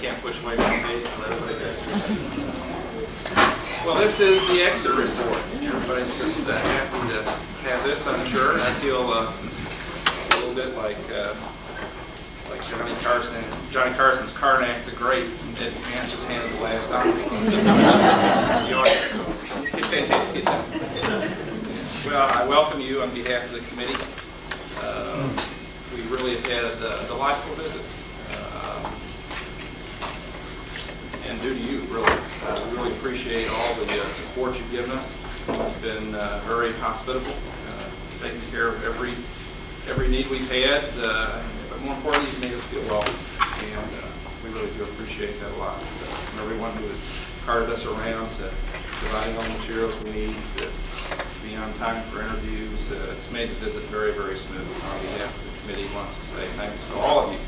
can't push my page and let everybody go. Well, this is the exit report. Everybody's just happy to have this, I'm sure. I feel a little bit like Johnny Carson's Karnak the Great. Ed McMahon just handed the last option. Well, I welcome you on behalf of the committee. We really have had a delightful visit. And due to you, really. We really appreciate all the support you've given us. You've been very hospitable, taking care of every need we've had, but more importantly, you've made us feel welcome. And we really do appreciate that a lot. From everyone who has carted us around to providing all the materials we need to be on time for interviews. It's made the visit very, very smooth. So on behalf of the committee, I want to say thanks to all of you,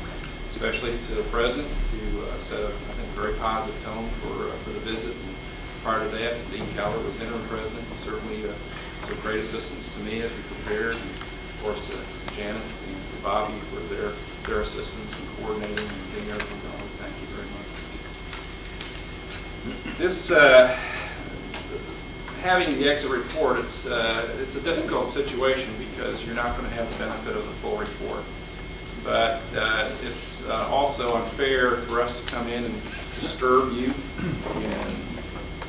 especially to the president, who set a, I think, very positive tone for the visit. And prior to that, Dean Keller was interim president. He certainly was of great assistance to me as we prepared, and of course to Janet and to Bobby for their assistance in coordinating and getting everything going. Thank you very much. This having the exit report, it's a difficult situation because you're not going to have the benefit of the full report. But it's also unfair for us to come in and disturb you and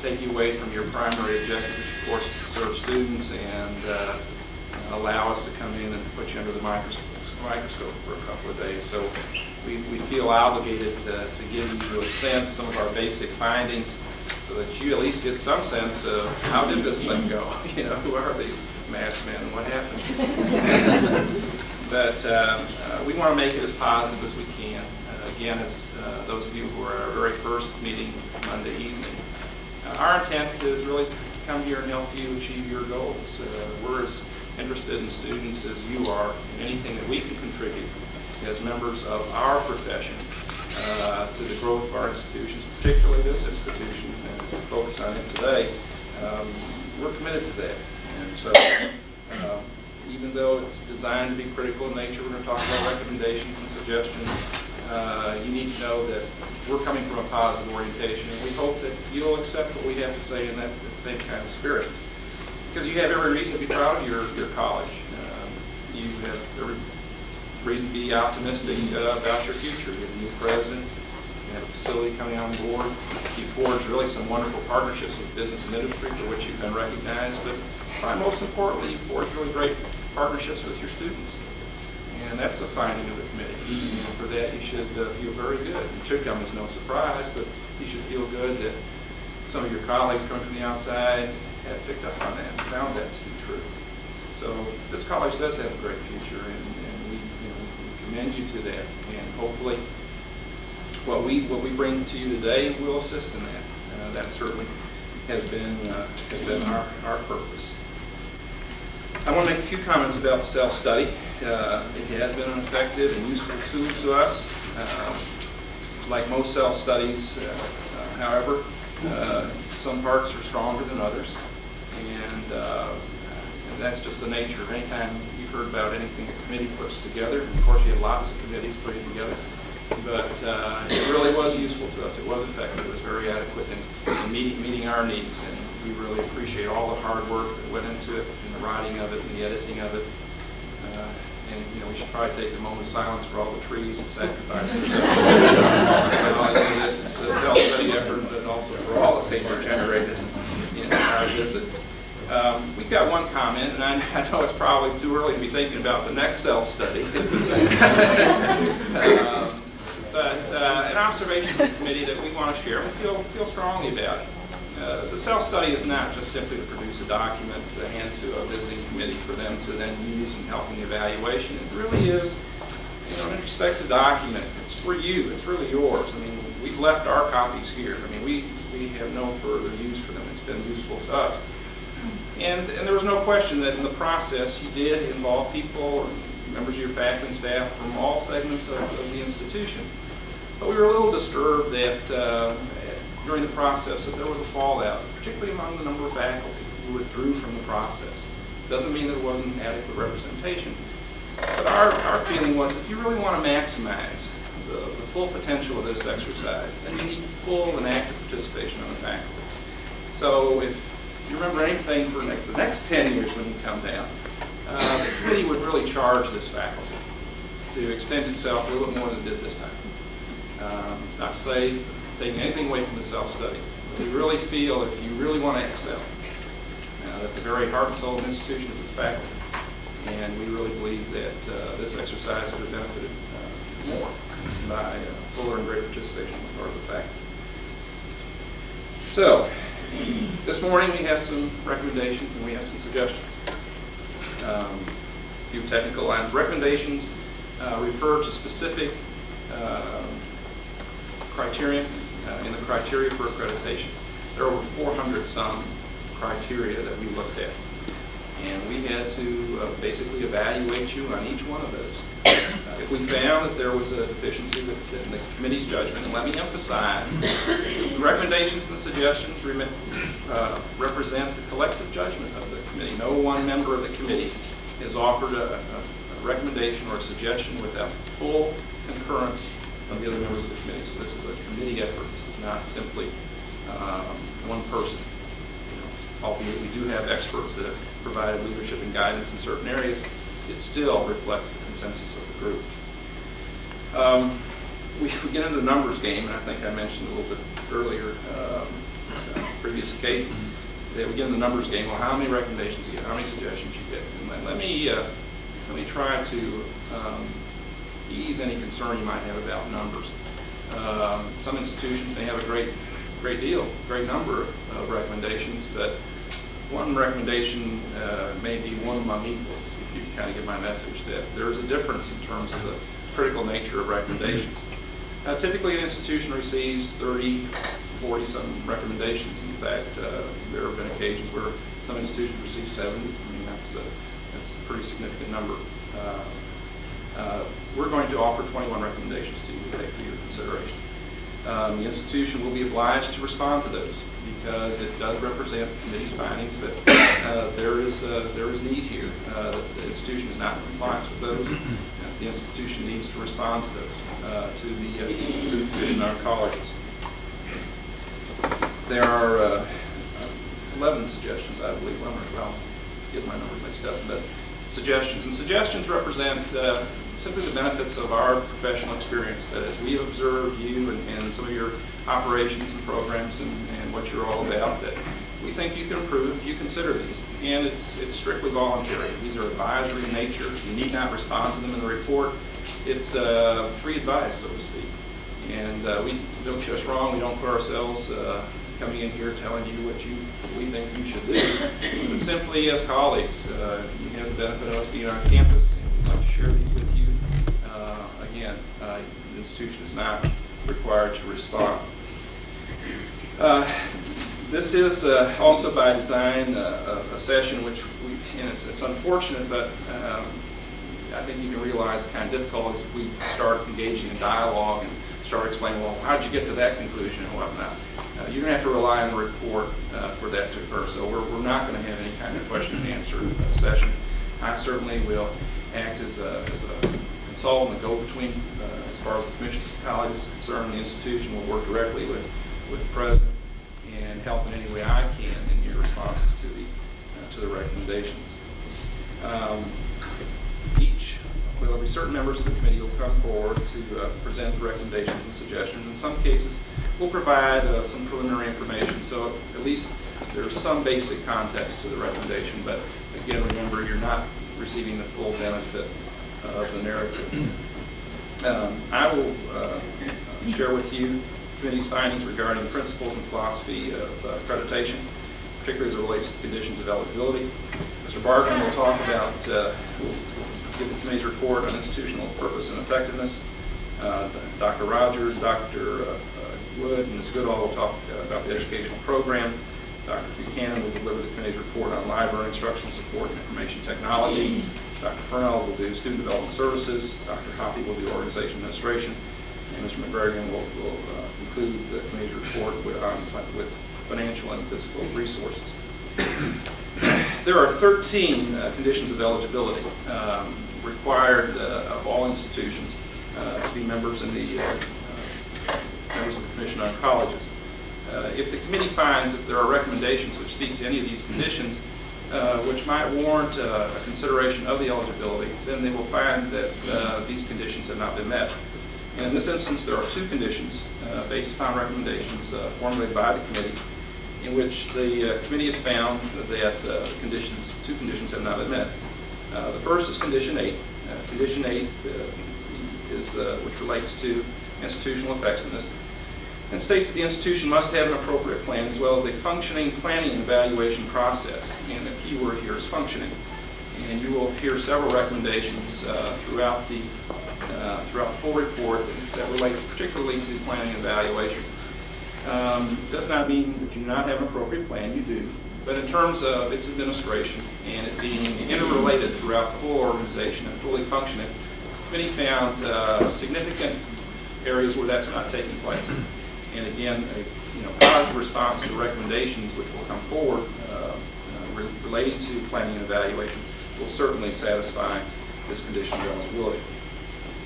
take you away from your primary objective, which of course is to serve students, and allow us to come in and put you under the microscope for a couple of days. So we feel obligated to give you a sense of some of our basic findings so that you at least get some sense of how did this thing go? You know, who are these masked men and what happened? But we want to make it as positive as we can. Again, as those of you who are our very first meeting Monday evening, our intent is really to come here and help you achieve your goals. We're as interested in students as you are in anything that we can contribute as members of our profession to the growth of our institutions, particularly this institution, and as we focus on it today. We're committed to that. And so even though it's designed to be critical in nature, we're going to talk about recommendations and suggestions. You need to know that we're coming from a positive orientation, and we hope that you'll accept what we have to say in that same kind of spirit. Because you have every reason to be proud of your college. You have every reason to be optimistic about your future. You have a new president, you have a facility coming on board. You forged really some wonderful partnerships with business and industry for which you've been recognized, but probably most importantly, you forged really great partnerships with your students. And that's a finding of the committee. And for that, you should feel very good. It should come as no surprise, but you should feel good that some of your colleagues coming from the outside have picked up on that and found that to be true. So this college does have a great future, and we commend you to that. And hopefully, what we bring to you today will assist in that. That certainly has been our purpose. I want to make a few comments about the self-study. It has been an effective and useful tool to us. Like most self-studies, however, some parts are stronger than others, and that's just the nature of any time you've heard about anything a committee puts together. Of course, you have lots of committees putting together, but it really was useful to us. It was effective. It was very adequate in meeting our needs, and we really appreciate all the hard work that went into it, and the writing of it, and the editing of it. And we should probably take a moment of silence for all the trees and sacrifices. Not only in this self-study effort, but also for all the paper generated in our visit. We've got one comment, and I know it's probably too early to be thinking about the next self-study. But an observation of the committee that we want to share, and we feel strongly about it. The self-study is not just simply to produce a document to hand to a visiting committee for them to then use in helping the evaluation. It really is an introspective document. It's for you. It's really yours. I mean, we've left our copies here. I mean, we have no further use for them. It's been useful to us. And there was no question that in the process you did involve people, members of your faculty and staff from all segments of the institution. But we were a little disturbed that during the process that there was a fallout, particularly among the number of faculty who withdrew from the process. Doesn't mean that it wasn't adequate representation. But our feeling was if you really want to maximize the full potential of this exercise, then you need full and active participation on the faculty. So if you remember anything for the next 10 years when you come down, the committee would really charge this faculty to extend itself a little bit more than it did this time. It's not to say taking anything away from the self-study. We really feel if you really want to excel, that the very heart and soul of the institution is its faculty. And we really believe that this exercise could have benefited more by fuller and greater participation on the part of the faculty. So, this morning we have some recommendations and we have some suggestions. A few technical lines. Recommendations refer to specific criteria in the criteria for accreditation. There are over 400 some criteria that we looked at. And we had to basically evaluate you on each one of those. If we found that there was a deficiency in the committee's judgment, and let me emphasize, the recommendations and the suggestions represent the collective judgment of the committee. No one member of the committee has offered a recommendation or a suggestion without full concurrence of the other members of the committee. So this is a committee effort. This is not simply one person. Albeit we do have experts that have provided leadership and guidance in certain areas, it still reflects the consensus of the group. We get into the numbers game, and I think I mentioned a little bit earlier, previous occasion, that we get in the numbers game. Well, how many recommendations you get? How many suggestions you get? And let me try to ease any concern you might have about numbers. Some institutions may have a great number of recommendations, but one recommendation may be one among equals, if you kind of get my message, that there is a difference in terms of the critical nature of recommendations. Typically, an institution receives 30, 40 some recommendations. In fact, there have been occasions where some institutions receive 70. I mean, that's a pretty significant number. We're going to offer 21 recommendations to you to take for your consideration. The institution will be obliged to respond to those because it does represent the committee's findings that there is need here. The institution is not in compliance with those. The institution needs to respond to those to the commission on colleges. There are 11 suggestions, I believe. Well, get my numbers mixed up, but suggestions. And suggestions represent simply the benefits of our professional experience, that as we observe you and some of your operations and programs and what you're all about, that we think you can improve if you consider these. And it's strictly voluntary. These are advisory in nature. You need not respond to them in the report. It's free advice, so to speak. And we don't get us wrong. We don't put ourselves coming in here telling you what we think you should do. But simply as colleagues, you have the benefit of us being on campus, and we'd like to share these with you. Again, the institution is not required to respond. This is also by design a session which and it's unfortunate, but I think you can realize the kind of difficulties if we start engaging in dialogue and start explaining, well, how did you get to that conclusion and whatnot. You're going to have to rely on the report for that to occur. So we're not going to have any kind of question and answer session. I certainly will act as a consultant, a go-between as far as the commission college is concerned. The institution will work directly with the president and help in any way I can in your responses to the recommendations. There'll be certain members of the committee who will come forward to present the recommendations and suggestions. In some cases, we'll provide some preliminary information, so at least there's some basic context to the recommendation. But again, remember, you're not receiving the full benefit of the narrative. I will share with you the committee's findings regarding principles and philosophy of accreditation, particularly as it relates to conditions of eligibility. Mr. Barton will talk about give the committee's report on institutional purpose and effectiveness. Dr. Rogers, Dr. Wood, and Ms. Goodall will talk about the educational program. Dr. Buchanan will deliver the committee's report on library instructional support and information technology. Dr. Furnell will do student development services. Dr. Hoppy will do organization administration. And Mr. McGregor will conclude the committee's report with financial and physical resources. There are 13 conditions of eligibility required of all institutions. to be members in the members of the Commission on Colleges. If the committee finds that there are recommendations which speak to any of these conditions, which might warrant a consideration of the eligibility, then they will find that these conditions have not been met. And in this instance, there are two conditions based upon recommendations formulated by the committee, in which the committee has found that two conditions have not been met. The first is Condition 8. Condition 8 is which relates to institutional effectiveness, and states that the institution must have an appropriate plan as well as a functioning planning and evaluation process. And the key word here is functioning. And you will hear several recommendations throughout the full report that relate particularly to planning and evaluation. Does not mean that you do not have an appropriate plan, you do. But in terms of its administration and it being interrelated throughout the whole organization and fully functioning, the committee found significant areas where that's not taking place. And again, a positive response to the recommendations which will come forward relating to planning and evaluation will certainly satisfy this condition of eligibility.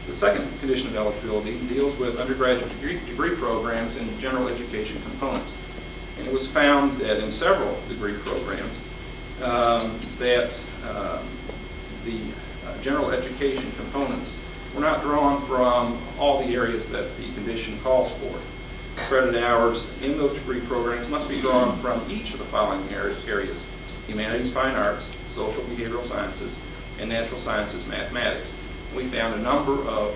The second condition of eligibility deals with undergraduate degree programs and general education components. And it was found that in several degree programs that the general education components were not drawn from all the areas that the condition calls for. Credit hours in those degree programs must be drawn from each of the following areas: humanities, fine arts, social behavioral sciences, and natural sciences, mathematics. We found a number of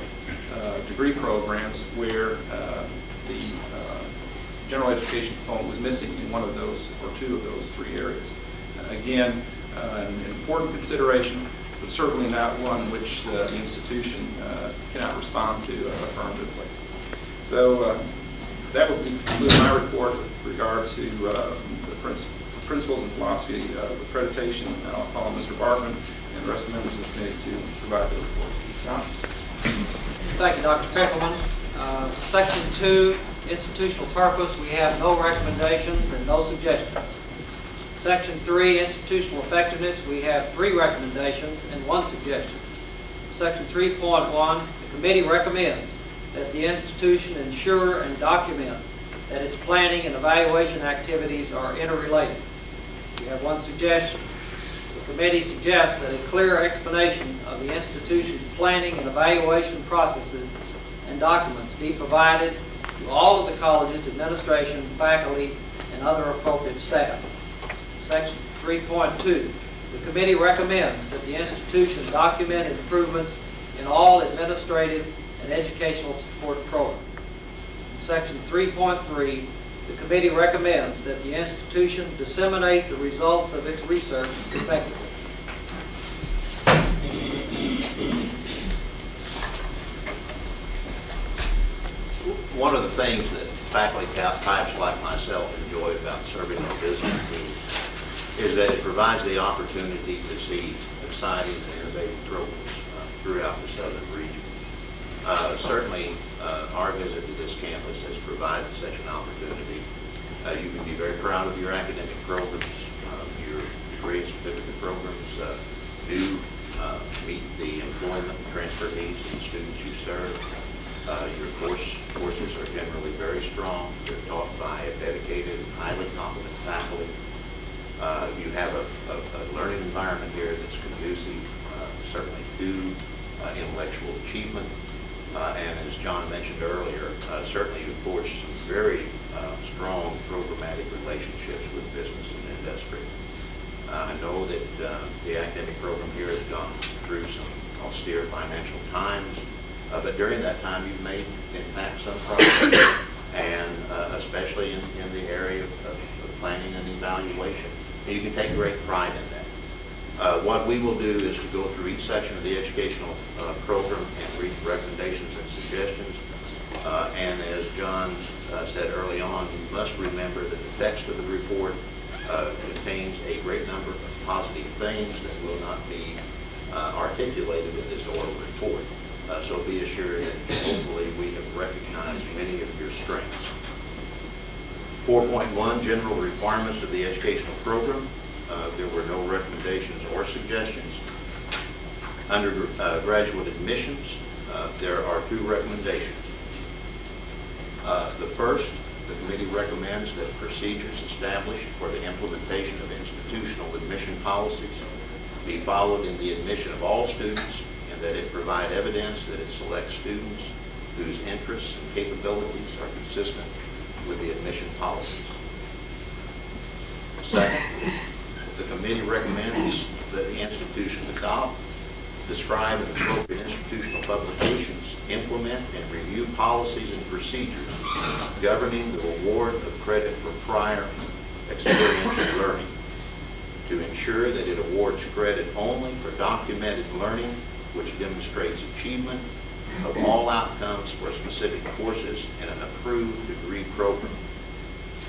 degree programs where the general education component was missing in one of those or two of those three areas. Again, an important consideration, but certainly not one which the institution cannot respond to affirmatively. So that will conclude my report with regard to the principles and philosophy of accreditation. And I'll call on Mr. Barkman and the rest of the members of the committee to provide the report. John? Thank you, Dr. Peckelman. Section 2, institutional purpose, we have no recommendations and no suggestions. Section 3, institutional effectiveness, we have 3 recommendations and 1 suggestion. Section 3.1, the committee recommends that the institution ensure and document that its planning and evaluation activities are interrelated. We have 1 suggestion. The committee suggests that a clear explanation of the institution's planning and evaluation processes and documents be provided to all of the college's administration, faculty, and other appropriate staff. Section 3.2, the committee recommends that the institution document improvements in all administrative and educational support programs. Section 3.3, the committee recommends that the institution disseminate the results of its research effectively. One of the things that faculty types like myself enjoy about serving on visiting teams is that it provides the opportunity to see exciting and innovative programs throughout the southern region. Certainly, our visit to this campus has provided such an opportunity. You can be very proud of your academic programs. Your degree and certificate programs do meet the employment and transfer needs of the students you serve. Your courses are generally very strong. They're taught by a dedicated, highly competent faculty. You have a learning environment here that's conducive, certainly to intellectual achievement. And as John mentioned earlier, certainly you've forged some very strong programmatic relationships with business and industry. I know that the academic program here has gone through some austere financial times, but during that time you've made, in fact, some progress, and especially in the area of planning and evaluation. And you can take great pride in that. What we will do is to go through each section of the educational program and read recommendations and suggestions. And as John said early on, you must remember that the text of the report contains a great number of positive things that will not be articulated in this oral report. So be assured that hopefully we have recognized many of your strengths. 4.1, general requirements of the educational program. There were no recommendations or suggestions. Undergraduate admissions, There are two recommendations. The first, the committee recommends that procedures established for the implementation of institutional admission policies be followed in the admission of all students, and that it provide evidence that it selects students whose interests and capabilities are consistent with the admission policies. Second, the committee recommends that the institution adopt, describe, and appropriate institutional publications, implement, and review policies and procedures governing the award of credit for prior experiential learning, to ensure that it awards credit only for documented learning which demonstrates achievement of all outcomes for specific courses in an approved degree program,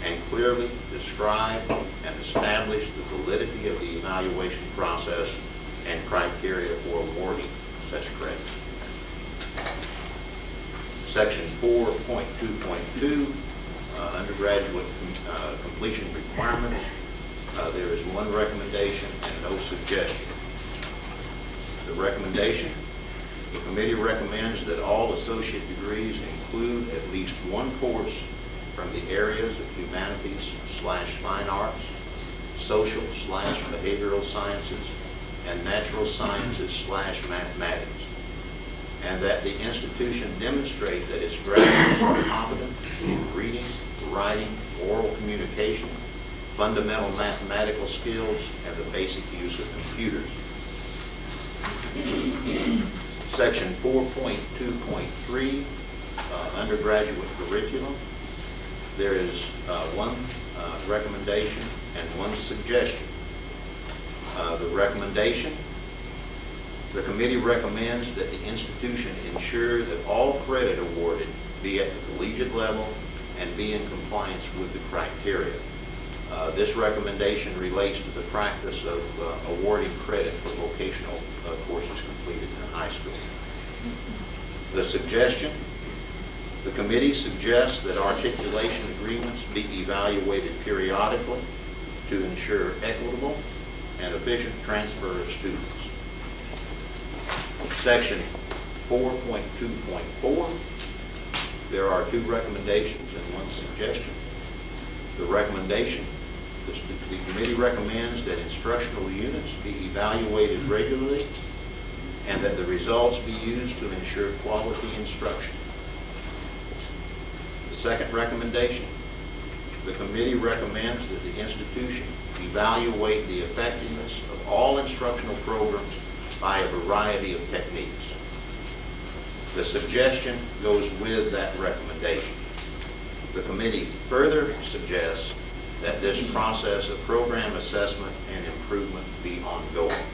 and clearly describe and establish the validity of the evaluation process and criteria for awarding such credit. Section 4.2.2, undergraduate completion requirements. There is one recommendation and no suggestion. The recommendation: the committee recommends that all associate degrees include at least one course from the areas of humanities/fine arts, social/behavioral sciences, and natural sciences/mathematics, and that the institution demonstrate that its graduates are competent in reading, writing, oral communication, fundamental mathematical skills, and the basic use of computers. Section 4.2.3, undergraduate curriculum. There is one recommendation and one suggestion. The recommendation: the committee recommends that the institution ensure that all credit awarded be at the collegiate level and be in compliance with the criteria. This recommendation relates to the practice of awarding credit for vocational courses completed in high school. The suggestion: the committee suggests that articulation agreements be evaluated periodically to ensure equitable and efficient transfer of students. Section 4.2.4, there are two recommendations and one suggestion. The recommendation: the committee recommends that instructional units be evaluated regularly and that the results be used to ensure quality instruction. The second recommendation: the committee recommends that the institution evaluate the effectiveness of all instructional programs by a variety of techniques. The suggestion goes with that recommendation. The committee further suggests that this process of program assessment and improvement be ongoing.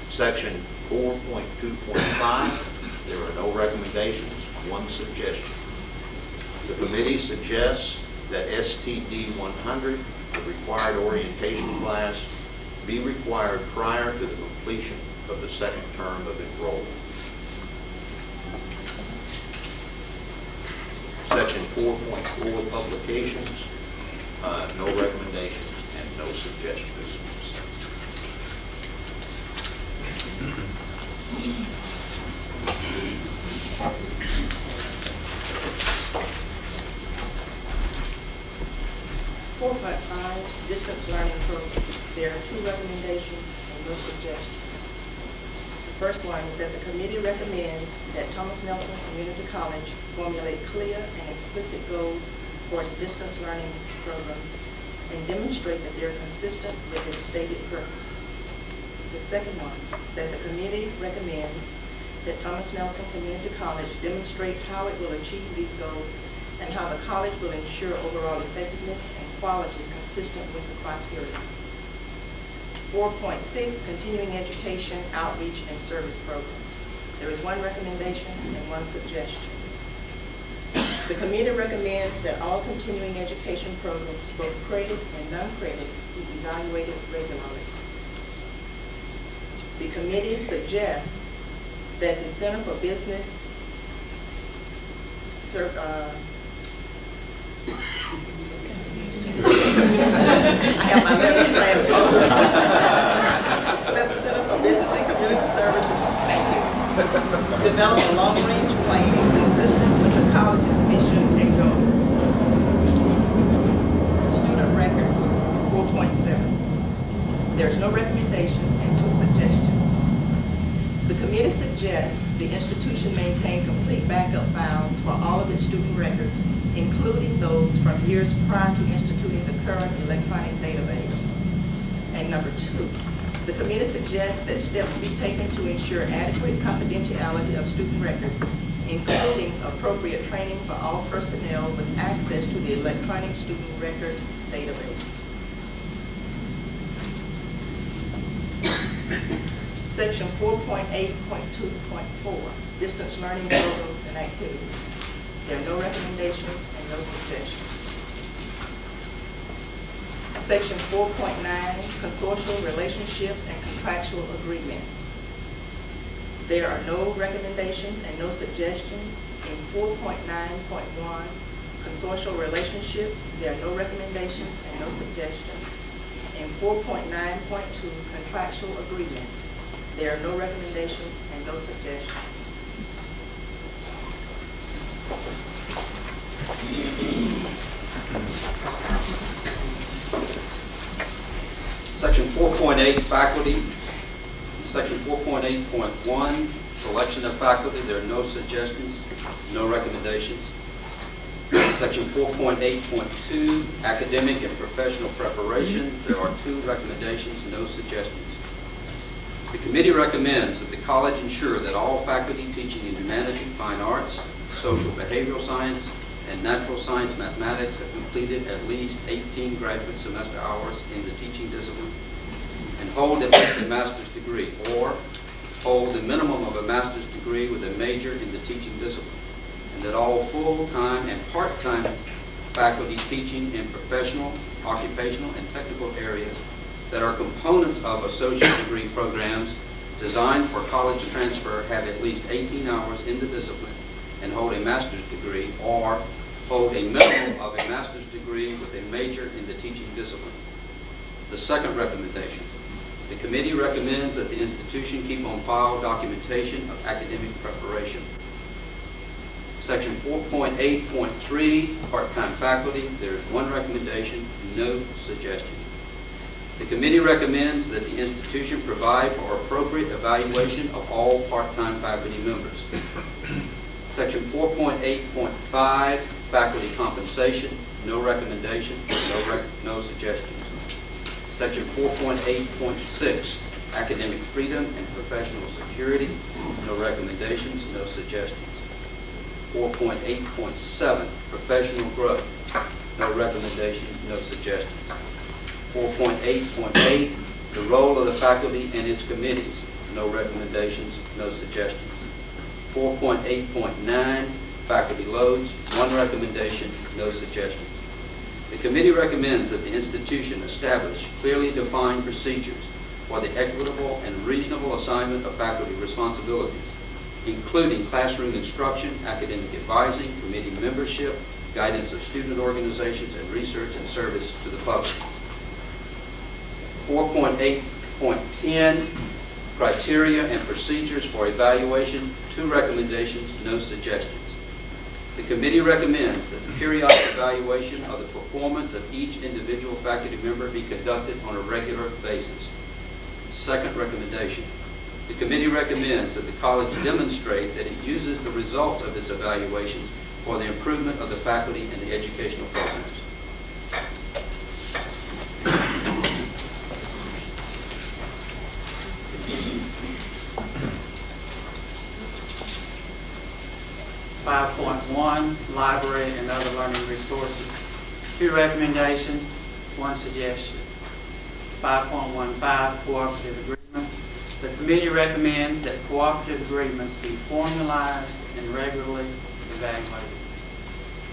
Section 4.2.5, there are no recommendations, one suggestion. The committee suggests that STD 100, the required orientation class, be required prior to the completion of the second term of enrollment. Section 4.4, publications, no recommendations and no suggestions. Distance learning programs. There are two recommendations and no suggestions. The first one is that the committee recommends that Thomas Nelson Community College formulate clear and explicit goals for its distance learning programs and demonstrate that they're consistent with its stated purpose. The second one is that the committee recommends that Thomas Nelson Community College demonstrate how it will achieve these goals and how the college will ensure overall effectiveness and quality consistent with the criteria. 4.6, continuing education, outreach, and service programs. There is one recommendation and one suggestion. The committee recommends that all continuing education programs, both credit and non-credit, be evaluated regularly. The committee suggests that the Center for Business I have my memory class. That the Center for Business Develop a long-range plan consistent with the college's mission and goals. Student records, 4.7. There's no recommendation and 2 suggestions. The committee suggests the institution maintain complete backup files for all of its student records, including those from years prior to instituting the current electronic database. And number 2, the committee suggests that steps be taken to ensure adequate confidentiality of student records, including appropriate training for all personnel with access to the electronic student record database. Section 4.8.2.4, distance learning programs and activities. There are no recommendations and no suggestions. Section 4.9, consortial relationships and contractual agreements. There are no recommendations and no suggestions. In 4.9.1, consortial relationships, there are no recommendations and no suggestions. In 4.9.2, contractual agreements, there are no recommendations and no suggestions. Section 4.8, faculty. Section 4.8.1, selection of faculty. There are no suggestions, no recommendations. Section 4.8.2, academic and professional preparation. There are 2 recommendations, no suggestions. The committee recommends that the college ensure that all faculty teaching in humanities, fine arts, social behavioral science, and natural science mathematics have completed at least 18 graduate semester hours in the teaching discipline and hold at least a master's degree, or hold the minimum of a master's degree with a major in the teaching discipline, and that all full-time and part-time faculty teaching in professional, occupational, and technical areas that are components of associate degree programs designed for college transfer have at least 18 hours in the discipline and hold a master's degree, or hold a minimum of a master's degree with a major in the teaching discipline. The second recommendation, the committee recommends that the institution keep on file documentation of academic preparation. Section 4.8.3, part-time faculty, there is 1 recommendation, no suggestion. The committee recommends that the institution provide for appropriate evaluation of all part-time faculty members. Section 4.8.5, faculty compensation, no recommendation, no suggestions. Section 4.8.6, academic freedom and professional security, no recommendations, no suggestions. 4.8.7, professional growth, no recommendations, no suggestions. 4.8.8, the role of the faculty and its committees, no recommendations, no suggestions. 4.8.9, faculty loads, 1 recommendation, no suggestions. The committee recommends that the institution establish clearly defined procedures for the equitable and reasonable assignment of faculty responsibilities, including classroom instruction, academic advising, committee membership, guidance of student organizations, and research and service to the public. 4.8.10, criteria and procedures for evaluation, 2 recommendations, no suggestions. The committee recommends that the periodic evaluation of the performance of each individual faculty member be conducted on a regular basis. Second recommendation, the committee recommends that the college demonstrate that it uses the results of its evaluations for the improvement of the faculty and the educational programs. Library and other learning resources. 2 recommendations, 1 suggestion. 5.15, cooperative agreements. The committee recommends that cooperative agreements be formalized and regularly evaluated.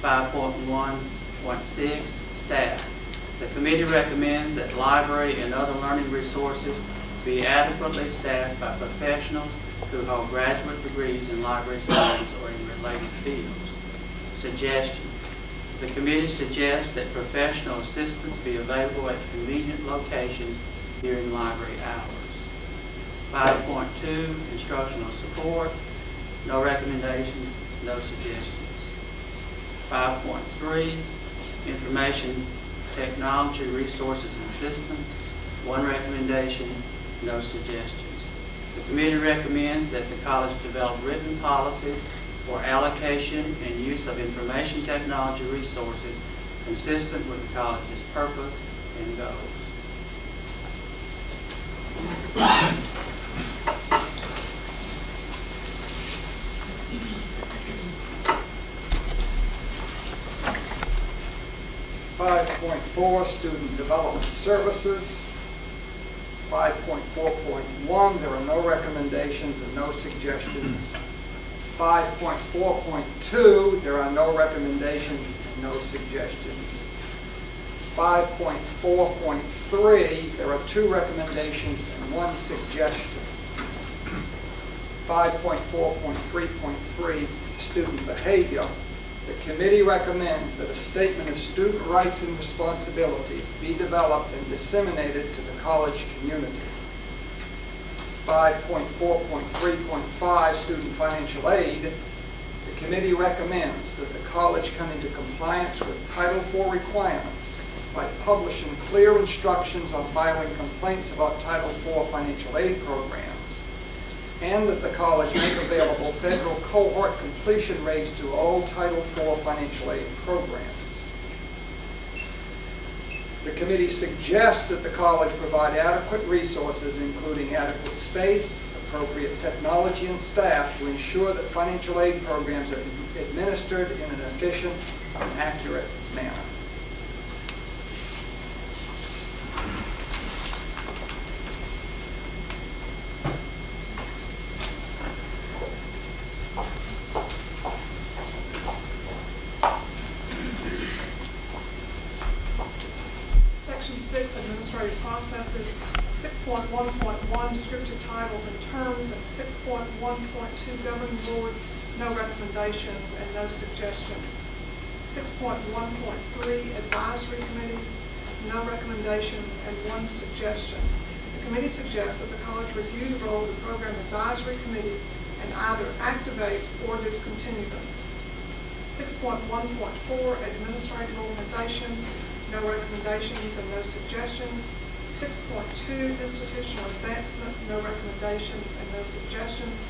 5.1.6, staff. The committee recommends that library and other learning resources be adequately staffed by professionals who hold graduate degrees in library science or in related fields. Suggestion. The committee suggests that professional assistance be available at convenient locations during library hours. 5.2, instructional support, no recommendations, no suggestions. 5.3, information technology resources and systems, 1 recommendation, no suggestions. The committee recommends that the college develop written policies for allocation and use of information technology resources consistent with the college's purpose and goals. Student Development Services. 5.4.1, there are no recommendations and no suggestions. 5.4.2, there are no recommendations and no suggestions. 5.4.3, there are 2 recommendations and 1 suggestion. 5.4.3.3, student behavior. The committee recommends that a statement of student rights and responsibilities be developed and disseminated to the college community. 5.4.3.5, student financial aid. The committee recommends that the college come into compliance with Title IV requirements by publishing clear instructions on filing complaints about Title IV financial aid programs, and that the college make available federal cohort completion rates to all Title IV financial aid programs. The committee suggests that the college provide adequate resources, including adequate space, appropriate technology, and staff to ensure that financial aid programs are administered in an efficient and accurate manner. Section 6, administrative processes, 6.1.1, descriptive titles and terms, and 6.1.2, governing board, no recommendations and no suggestions. 6.1.3, advisory committees, no recommendations and 1 suggestion. The committee suggests that the college review the role of the program advisory committees and either activate or discontinue them. 6.1.4, administrative organization, no recommendations and no suggestions. 6.2, institutional advancement, no recommendations and no suggestions.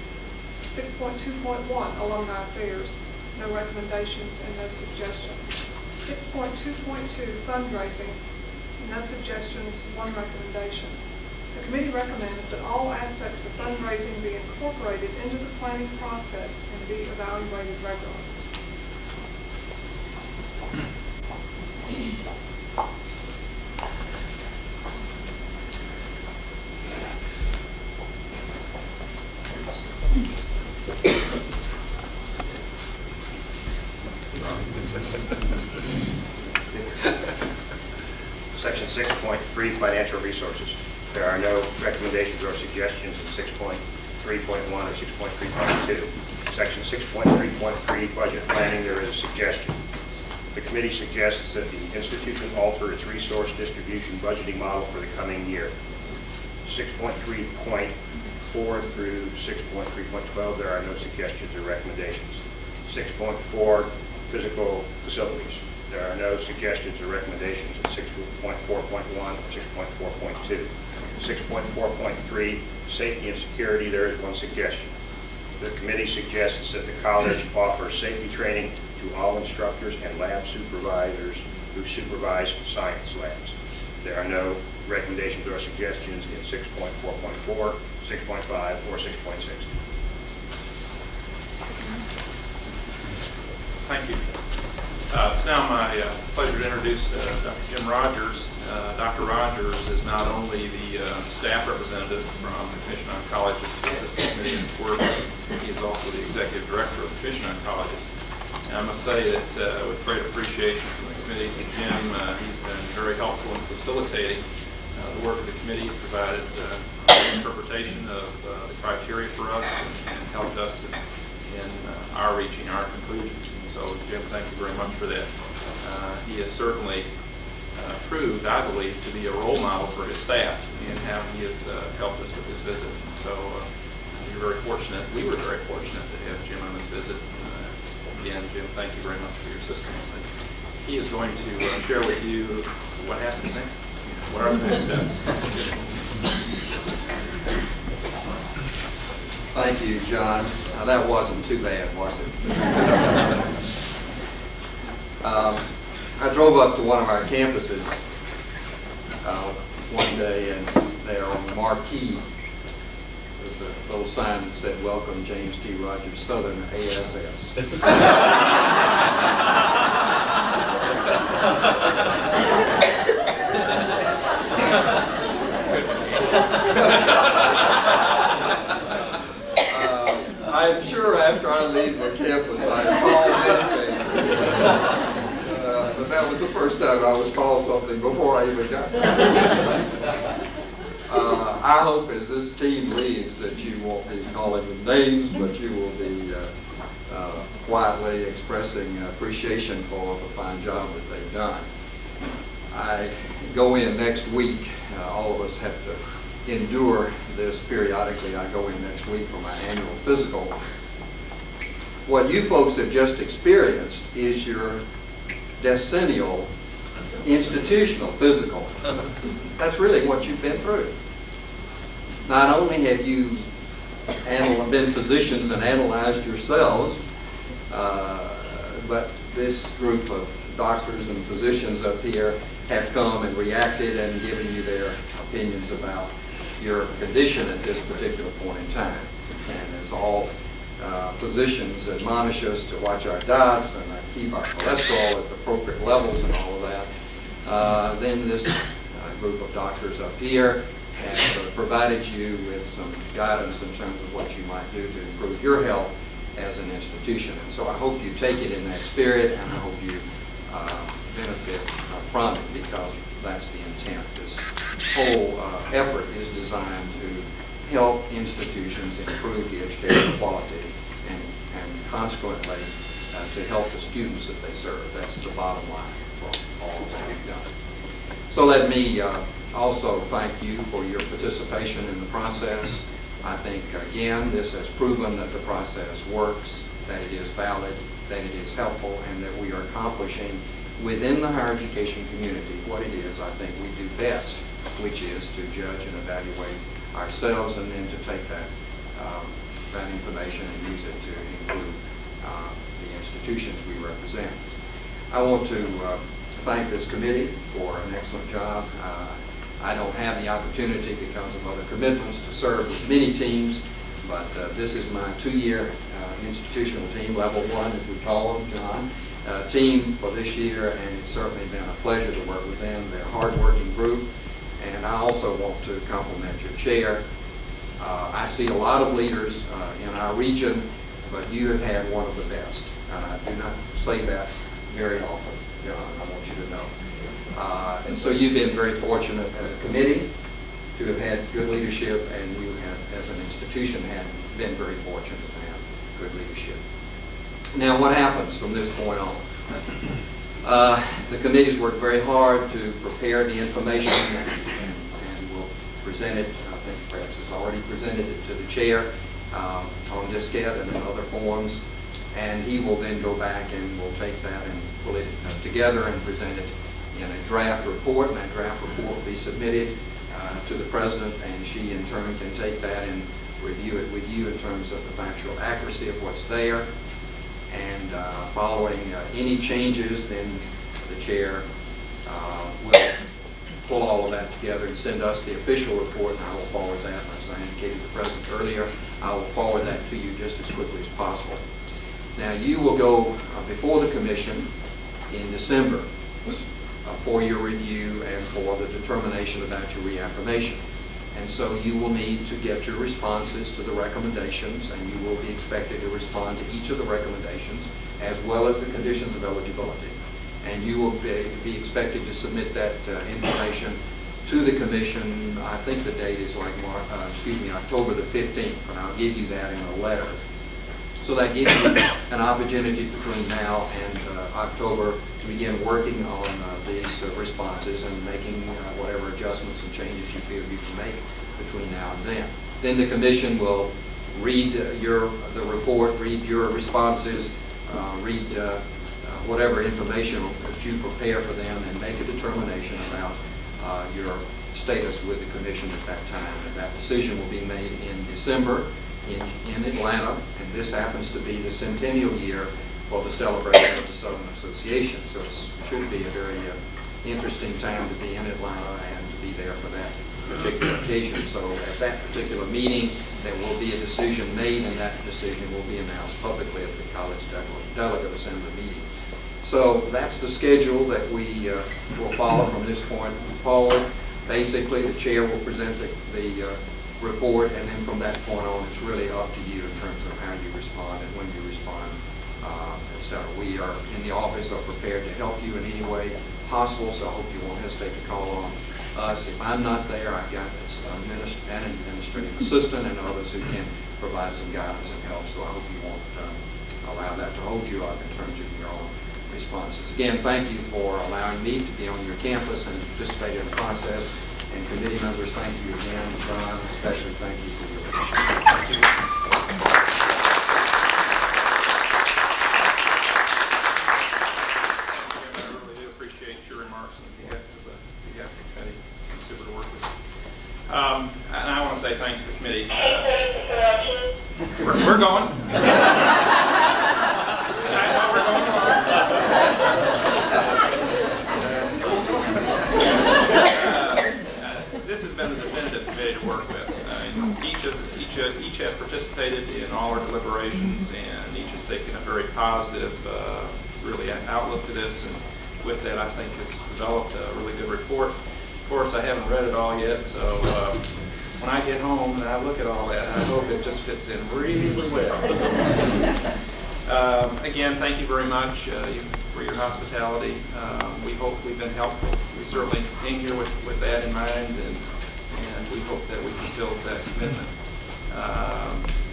6.2.1, alumni affairs, no recommendations and no suggestions. 6.2.2, fundraising, no suggestions, 1 recommendation. The committee recommends that all aspects of fundraising be incorporated into the planning process and be evaluated regularly. Section 6.3, financial resources. There are no recommendations or suggestions in 6.3.1 or 6.3.2. Section 6.3.3, budget planning, there is a suggestion. The committee suggests that the institution alter its resource distribution budgeting model for the coming year. 6.3.4 through 6.3.12, there are no suggestions or recommendations. 6.4, physical facilities. There are no suggestions or recommendations in 6.4.1 or 6.4.2. 6.4.3, safety and security, there is 1 suggestion. The committee suggests that the college offer safety training to all instructors and lab supervisors who supervise science labs. There are no recommendations or suggestions in 6.4.4, 6.5, or 6.6. Thank you. It's now my pleasure to introduce Dr. Jim Rogers. Dr. Rogers is not only the staff representative from the Commission on Colleges Assistant Committee in work, he is also the executive director of the Commission on Colleges. And I must say that with great appreciation from the committee to Jim, he's been very helpful in facilitating the work of the committee. He's provided interpretation of the criteria for us and helped us in our reaching our conclusions. So, Jim, thank you very much for that. He has certainly proved, I believe, to be a role model for his staff in how he has helped us with this visit. So we're very fortunate. We were very fortunate to have Jim on this visit. Again, Jim, thank you very much for your assistance. And he is going to share with you what happens next. What are the next steps? Thank you, John. Now, that wasn't too bad, was it? I drove up to one of our campuses one day, and there on the marquee was a little sign that said, "Welcome, James T. Rogers, Southern ASS." I'm sure after I leave the campus, I call many things. But that was the first time I was called something before I even got there. I hope as this team leaves that you won't be calling them names, but you will be quietly expressing appreciation for the fine job that they've done. I go in next week. All of us have to endure this periodically. I go in next week for my annual physical. What you folks have just experienced is your decennial institutional physical. That's really what you've been through. Not only have you been physicians and analyzed yourselves, but this group of doctors and physicians up here have come and reacted and given you their opinions about your condition at this particular point in time. And as all physicians admonish us to watch our diets and keep our cholesterol at the appropriate levels and all of that, then this group of doctors up here have provided you with some guidance in terms of what you might do to improve your health as an institution. And so I hope you take it in that spirit, and I hope you benefit from it, because that's the intent. This whole effort is designed to help institutions improve the educational quality and consequently to help the students that they serve. That's the bottom line for all that we've done. So let me also thank you for your participation in the process. I think, again, this has proven that the process works, that it is valid, that it is helpful, and that we are accomplishing within the higher education community what it is I think we do best, which is to judge and evaluate ourselves and then to take that information and use it to improve the institutions we represent. I want to thank this committee for an excellent job. I don't have the opportunity because of other commitments to serve with many teams, but this is my 2-year institutional team, level 1 as we call them, John, team for this year, and it's certainly been a pleasure to work with them. They're a hard-working group, and I also want to compliment your chair. I see a lot of leaders in our region, but you have had one of the best. I do not say that very often, John, I want you to know. And so you've been very fortunate as a committee to have had good leadership, and you have, as an institution, have been very fortunate to have good leadership. Now, what happens from this point on? The committee's worked very hard to prepare the information, and we'll present it. I think perhaps it's already presented it to the chair on diskette and in other forms, and he will then go back and we'll take that and pull it together and present it in a draft report, and that draft report will be submitted to the president, and she in turn can take that and review it with you in terms of the factual accuracy of what's there. And following any changes, then the chair will pull all of that together and send us the official report, and I will forward that. As I indicated to the president earlier, I will forward that to you just as quickly as possible. Now, you will go before the commission in December for your review and for the determination about your reaffirmation. And so you will need to get your responses to the recommendations, and you will be expected to respond to each of the recommendations as well as the conditions of eligibility. And you will be expected to submit that information to the commission. I think the date is like October the 15th, and I'll give you that in a letter So that gives you an opportunity between now and October to begin working on these responses and making whatever adjustments and changes you feel you can make between now and then. Then the commission will read the report, read your responses, read whatever information that you prepare for them, and make a determination about your status with the commission at that time. And that decision will be made in December in Atlanta, and this happens to be the centennial year for the celebration of the Southern Association. So it should be a very interesting time to be in Atlanta and to be there for that particular occasion. So at that particular meeting, there will be a decision made, and that decision will be announced publicly at the College Delegate Assembly meeting. So that's the schedule that we will follow from this point forward. Basically, the chair will present the report, and then from that point on, it's really up to you in terms of how you respond and when you respond, etc. We are in the office are prepared to help you in any way possible, so I hope you won't hesitate to call on us. If I'm not there, I've got an administrative assistant and others who can provide some guidance and help, so I hope you won't allow that to hold you up in terms of your own responses. Again, thank you for allowing me to be on your campus and participate in the process. And committee members, thank you again. John, especially thank you for your leadership. Thank you. I really do appreciate your remarks on behalf of the committee. It's super to work with. And I want to say thanks to the committee. We're going. I know we're going. This has been a definitive committee to work with. Each has participated in all our deliberations, and each has taken a very positive, really outlook to this. And with that, I think has developed a really good report. Of course, I haven't read it all yet, so when I get home and I look at all that, I hope it just fits in really well. Again, thank you very much for your hospitality. We hope we've been helpful. We certainly came here with that in mind, and we hope that we fulfilled that commitment.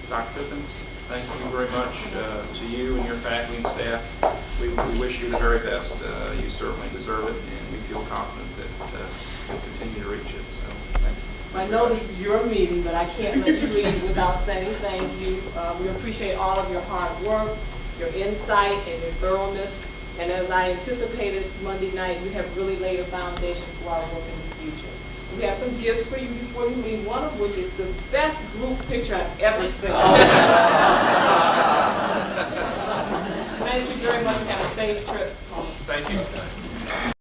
Dr. Pippins, thank you very much to you and your faculty and staff. We wish you the very best. You certainly deserve it, and we feel confident that you'll continue to reach it. So, thank you. I know this is your meeting, but I can't let you leave without saying thank you. We appreciate all of your hard work, your insight, and your thoroughness. And as I anticipated Monday night, you have really laid a foundation for our work in the future. We have some gifts for you before you leave, one of which is the best group picture I've ever seen. Thank you very much, and have a safe trip home. Thank you.